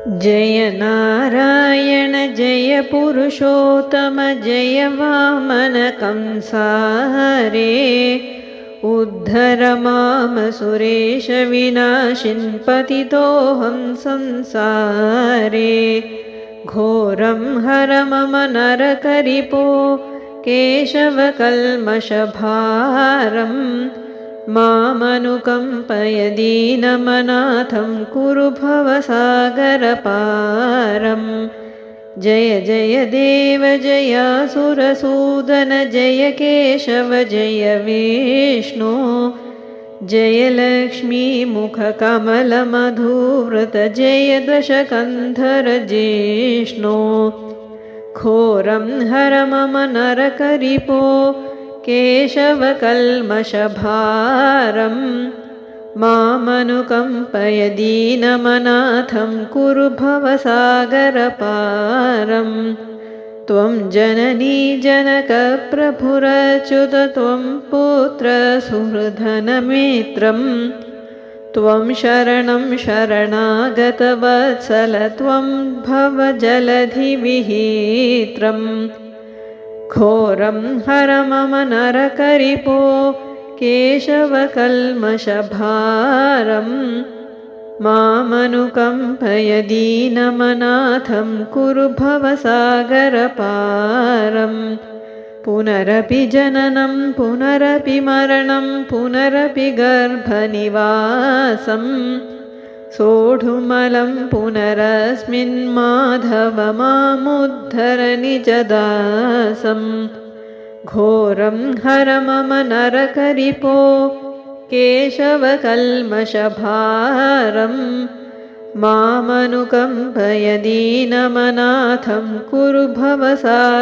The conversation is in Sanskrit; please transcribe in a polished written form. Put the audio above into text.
जय नारायण जय पुरुषोत्तम जय वामन कंसारे उद्धर माम सुरेश विनाशिन् पतितोऽहं संसारे घोरं हर मम नरकरिपो केशवकल्मषभारम् मामनुकम्पय दीनमनाथं कुरु भवसागरपारम् जय जय देव जयासुरसूदन जय केशव जय विष्णु जय लक्ष्मीमुखकमलमधुव्रत जय दशकन्धर जिष्णु घोरं हर मम नरकरिपो केशवकल्मषभारम् मामनुकम्पय दीनमनाथं कुरु भवसागरपारम् त्वं जननी जनकप्रभुरच्युत त्वं पुत्रसुहृदनमित्रं त्वं शरणं शरणागतवत्सल त्वं भवजलधिविहित्रम् घोरं हर मम नरकरिपो केशवकल्मषभारम् मामनुकम्पय दीनमनाथं कुरु भवसागरपारम् पुनरपि जननं पुनरपि मरणं पुनरपि गर्भनिवासम् सोढुमलं पुनरस्मिन् माधव मामुद्धर निजदासम् घोरं हर मम नरकरिपो केशवकल्मषभारम् मामनुकम्पय दीनमनाथं कुरु भवसागरपारम्